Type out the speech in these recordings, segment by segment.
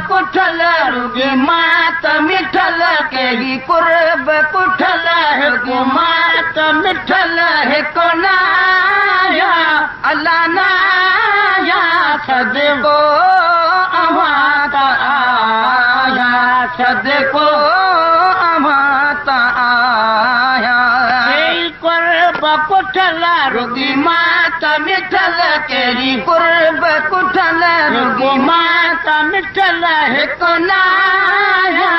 कुठल रुगी मात मिठल केही कुर्ब कुठल रुगी मात मिठल है कोनाया अल्लाह नाया सदको अमाता आया सदको अमाता आया कुर्ब कुठल रुगी मात मिठल केही कुर्ब कुठल रुगी मात मिठल है कोनाया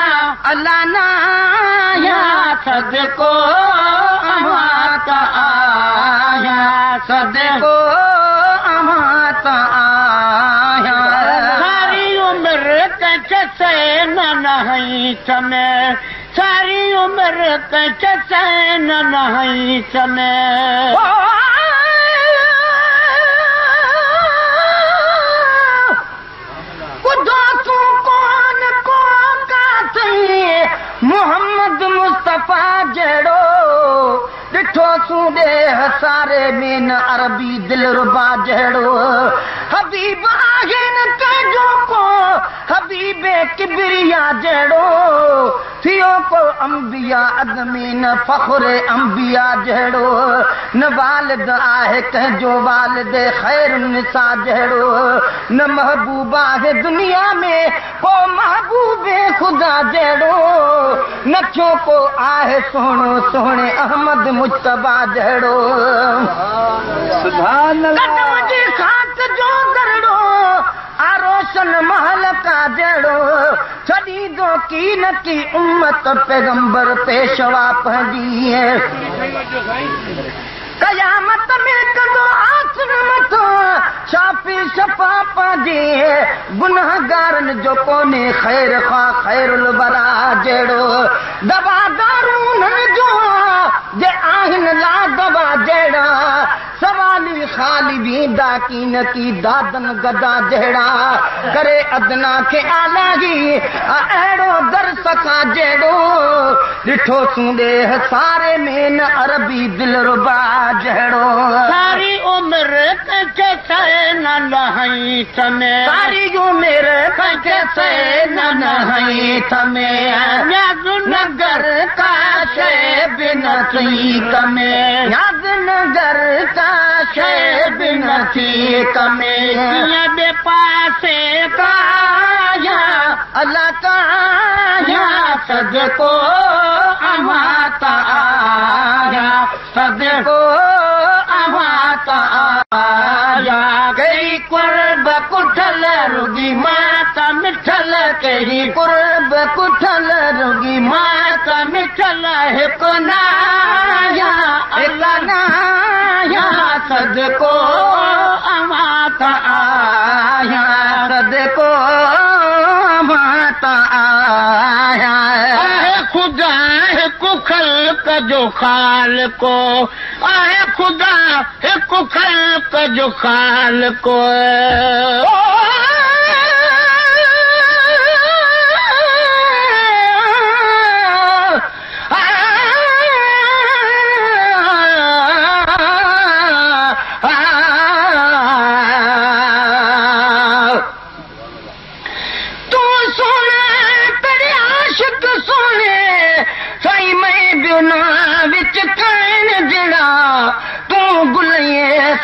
अल्लाह नाया सदको अमाता आया सदको अमाता आया सारी उम्र कचसे नहीं समय सारी उम्र कचसे नहीं समय मोहम्मद मुस्तफा जड़ो ॾिठो सूदे सारे में न अरबी दिलरुबा जड़ो हबीब आहिनि तुंहिंजो को हबीबे किबरिया जड़ो थियो को अंबिया अदमी न फखुरे अंबिया जड़ो न वालिद आहे कंहिंजो वालिद ख़ैर निसा जड़ो न महबूबा है दुनिया में को महबूबे खुदा जड़ो न थियो को आहे सोनो सोने अहमद मुस्तफा जड़ो सुभान अल्लाह जी खात जो दरड़ो आरोशन महल का जड़ो छड़ी दो की न की उम्मत पैगंबर पेशवा पंहिंजी है कयामत में कदो आसन मथो शाफी शफा पाजे गुनाहगारन जो कोने खैर खा खैरुल बरा जड़ो दवा दारून जो जे आहिन ला दवा जड़ा सवाली खाली बींदा की न की दादन गदा जड़ा करे अदना के आलागी अड़ो दर सखा जड़ो ॾिठो सूंदे सारे में न अरबी दिलरुबा जड़ो सारी उम्र कचे से न नहीं थमे सारी उम्र कचे से न नहीं थमे याद नगर का शे बिन थी कमे याद नगर का शे बिन थी कमे बे पासे काया अल्लाह काया सदको अमाता आया सदको अमाता आया कई कुर्ब कुठल रुगी माता मिठल कई कुर्ब कुठल रुगी माता मिठल है कोनाया अल्लाह नाया सदको अमाता आया सदको अमाता आया खुदा है कुखल जो खाल को आहे खुदा एक खल्क जो खाल को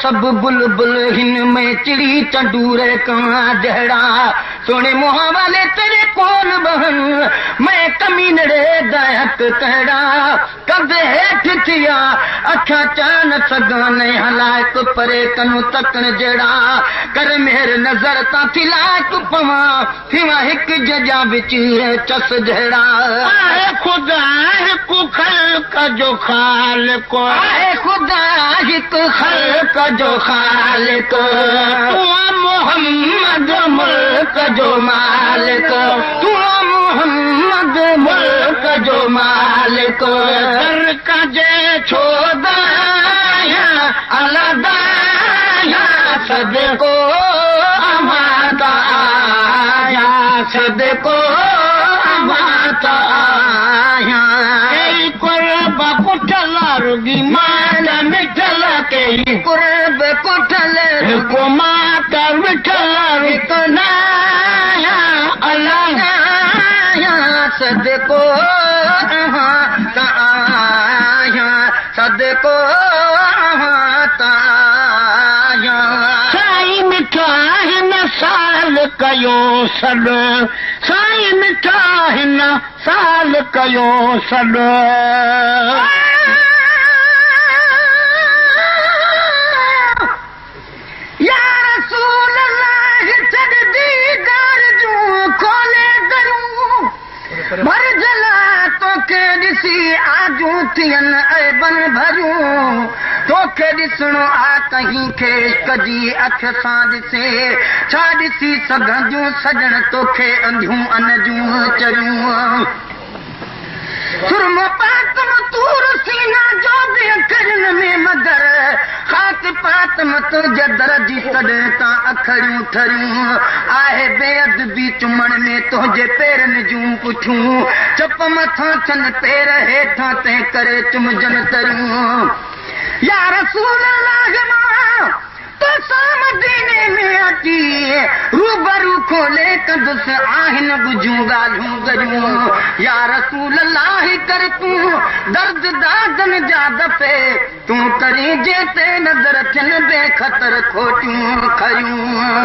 सब बुलबुल हिन में चिड़ी चंडूरे कहाँ जड़ा सोने मुहा वाले तेरे कौन बहन मैं कमीनड़े दहक कहड़ा कदे हेठ थिया अखा चान सगाने हलाक परे कनु तकन जड़ा कर मेर नजर ता थिलाक पवा थिवा हिक जजा विच चस जड़ा आए खुदा हिक खल्क जो खालिक आए खुदा हिक खल्क जो खालिक तू मोहम्मद मुल्क जो मालिक तू मोहम्मद मुल्क जो मालिक कर कजे छोदाया अल्लाह सदको अमाता आया सदको अमाता आया कुर्ब कुठल रुगी माल मिठल के कुर्ब कुठल रुगो माता मिठल रुकनाया अल्लाह सदको अमाता आया सदको अमाता आया साईं मिठा हिन साल कयो सॾ साईं मिठा हिन साल कयो सॾ या रसूल अल्लाह छॾदी दर जूं खोले दरूं भर जला तोखे ॾिसी आजूं थियनि ऐबन भरियूं तोखे ॾिसणो आ कहीं खे कजी अख सां ॾिसे छा ॾिसी सघंदियूं सजण तोखे अंधियूं अन जूं चरियूं सुरमो पातम तूर सीना जो बि अखरनि में मगर ख़ाक पातम तुंहिंजे दर जी तॾहिं तां अखरियूं ठरियूं आहे बेअदबी चुमण में तुंहिंजे पेरनि जूं पुठियूं चप मथां थियनि पेर हेठां तंहिं करे चुमजनि तरियूं या रसूल अल्लाह तो मदीने में अची रूबरू खोले कंदुसि आहिनि गुजूं ॻाल्हियूं गरियूं या रसूल अल्लाह कर तूं दर्द दादन जा दफ़े तूं करी जेते नज़र थियनि बेख़तर खोटियूं खरियूं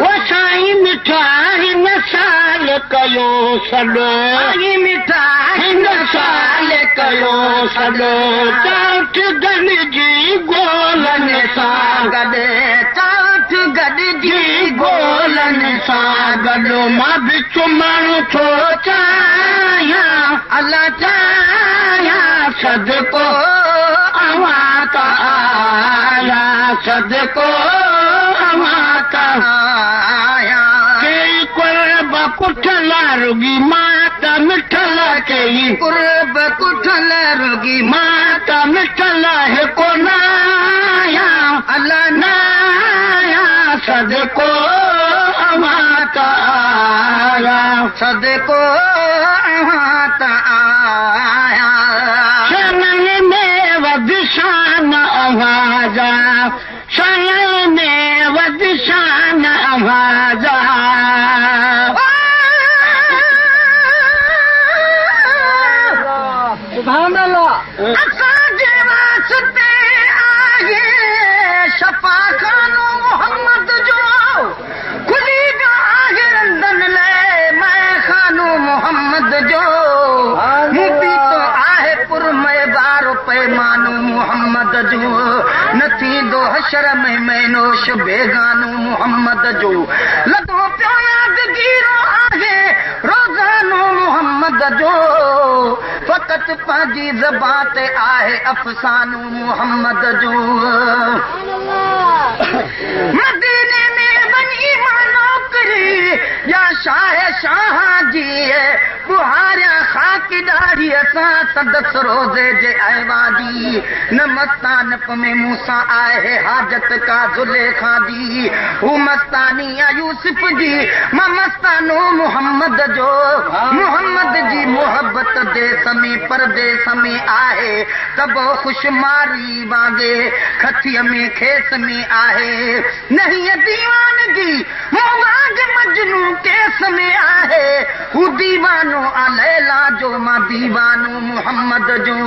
ओ साईं मिठा हिन साल कयो सॾ साईं मिठा हिन साल कयो सॾ काठ गॾिजी गोलनि सां गॾु काठ गॾिजी गोलनि सां गॾु मां बि चुमण थो चाहियां अलाह चाहियां सदको अवां का आया सदको अवां का आया कई कुर्ब कुठल रुगी माता मिठल कई कुर्ब कुठल रुगी माता मिठल है को नाया अल्लाह नाया सदको अवां का आया सदको अवां का आया शनन में वध शान आवाजा शनन में वध शान आवाजा सुभान अल्लाह असांजे वास्ते आहे शफा खानो मोहम्मद जो खुली वियो आहे रंदन लाइ मैं खानो मोहम्मद जो मूं पीतो आहे पुरमय बारो पैमानो मोहम्मद जो न थींदो हशर में मैनोश बेगानो मोहम्मद जो लॻो पियो यादगीरो आहे रोज़ानो मोहम्मद जो फ़क़त पंहिंजी ज़बान ते आहे अफ़सानो मोहम्मद जो मदीने में वञी मां नौकरी या शाह शाह जी बुहारिया ख़ाक ॾाढी असां सदस रोज़े जे अहवादी न मस्तानप में मूंसां आहे हाजत का ज़ुलेखा दी हू मस्तानी यूसुफ जी मां मस्तानो मोहम्मद जो मोहम्मद जी मोहब्बत देस में परदेस में आहे कबो खुशमारी वांगे खतीअ में खेस में आहे नहीं दीवानगी मोबाज मजनू केस में आहे हू दीवानो अलैला जो मां दीवानो मोहम्मद जो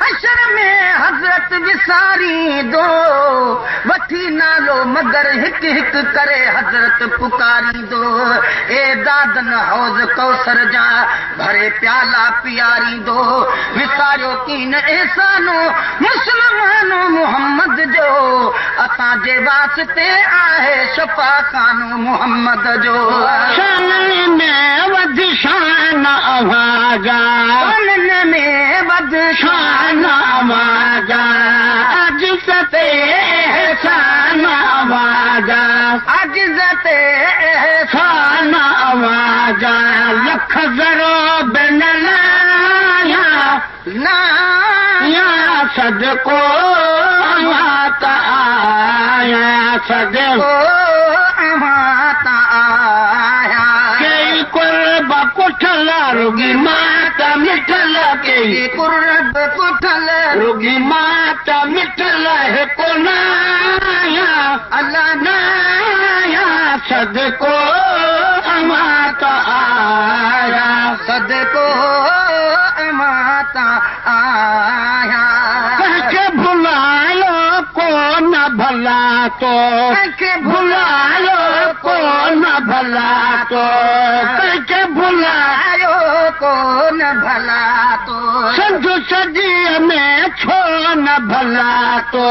हशर में हज़रत विसारी दो वठी नालो मगर हिक हिक करे हज़रत पुकारी दो ए दादन हौज कौसर जा भरे प्याला पियारी दो विसारियो कीन एसानो मुसलमानो मोहम्मद जो असांजे वास्ते आहे शफा खानो मोहम्मद जो शान में वध शान आवाजा शान में वध शान आवाजा अजज़ते एहसान आवाजा अजज़ते एहसान आवाजा लख ज़रो बिन लाया लाया सदको अवां त आया सदको अवां त आया कई कुर्ब कुठल रुगी माता मिठल कई कुर्ब कुठल रुगी माता मिठल है कोनाया अल्लाह नाया सदको अवां त आया सदको अवां त आया कंहिंखे भुलायो कोन भला तो कंहिंखे भुलायो कोन भला तो कंहिंखे भुलायो कोन भला तो सिंध सदीअ में छो न भला तो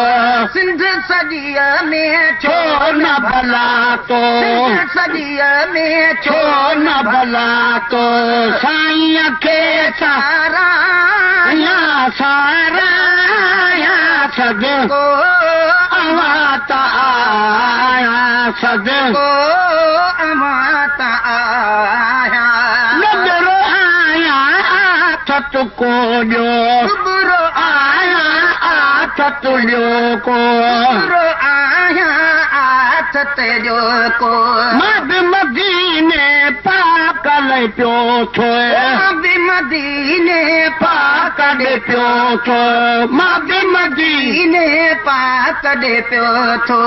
सिंध सदीअ में छो न भला तो सिंध सदीअ में छो न भला तो साईं खे सारा या सारा या सदको अवां त आया सदको अवां त आया नज़रो आया आथत को ॾियो रुबरो आया आथत ॾियो को रुबरो आया आथत ॾियो को मां बि मदीने पाकल पियो थो मां बि मदीने पाकल पियो थो मां बि मदीने पाकल पियो थो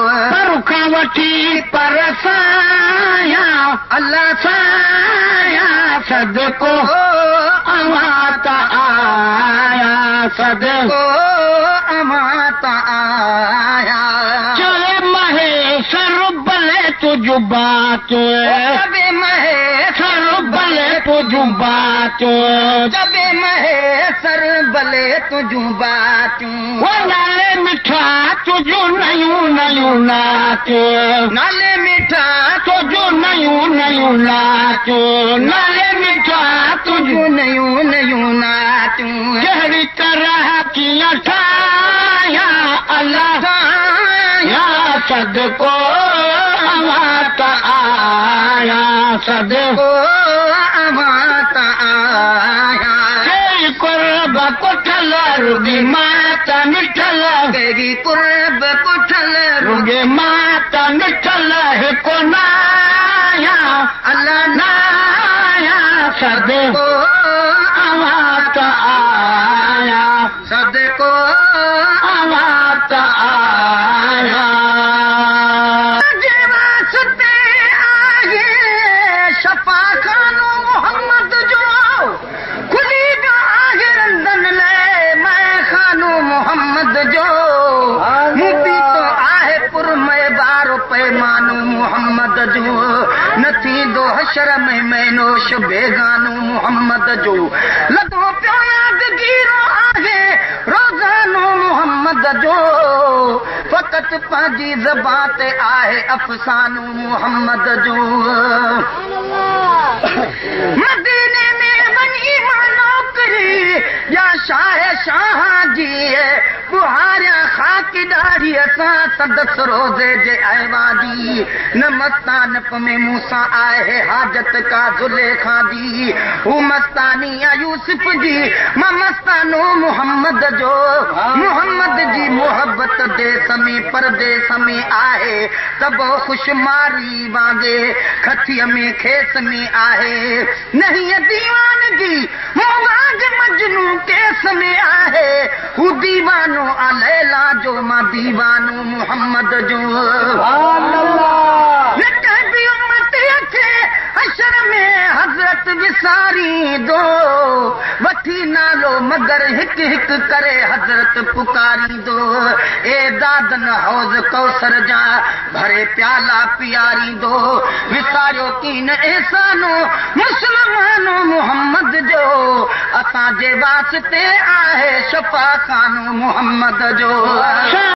रुखां वठी पर साया अल्लाह साया सदको अवां त आया सदको अवां त आया चले महेश्वर भले तुझ बात जबे महेश्वर भले तुझ बात जबे महेश्वर भले तुझ बात नाले मिठा तुझ नयूं नयूं नाच नाले मिठा तुझ नयूं नयूं नाच नाले मिठा तुझ नयूं नयूं नाच जहिड़ी तरह कीअं ठाहिया अल्लाह या सदको अवां त आया सदको अवां त आया कई कुर्ब कुठल रुगी माता मिठल कई कुर्ब कुठल रुगी माता मिठल है कोनाया अल्लाह नाया सदको अवां त आया सदको अवां त आया शफा खानो मोहम्मद जो खुली आहे रंदन ले मैं खानो मोहम्मद जो मुबी तो आहे पुर में बारो पैमानो मोहम्मद जो न थींदो हशर में मैनो बेगानो मोहम्मद जो लॻो पियो यादगीरो आहे रोज़ानो मोहम्मद जो फ़क़त पंहिंजी ज़बान ते आहे अफ़सानो मोहम्मद जो मदीने में वञी मां नौकरी या शाह शाह जी बुहारिया खाकी ॾाढी असां सदस रोज़े जे अहवादी न मस्तान में मूंसां आहे हाजत का ज़ुलेखा दी हू मस्तानी यूसुफ जी मां मस्तानो मोहम्मद जो मोहम्मद जी मोहब्बत देस में परदेस में आहे तबो खुशमारी वांगे खतीअ में खेस में आहे नहीं दीवानगी मोहम्मद मजनू केस में आहे हू दीवानो अलैला जो मां दीवानो मोहम्मद जो हशर में हज़रत विसारी दो वठी नालो मगर हिक हिक करे हज़रत पुकारी दो ए दादन हौज कौसर जा भरे प्याला पियारी दो विसारियो कीन एहसानो मुसलमानो मोहम्मद जो असांजे वास्ते आहे शफा खानो मोहम्मद जो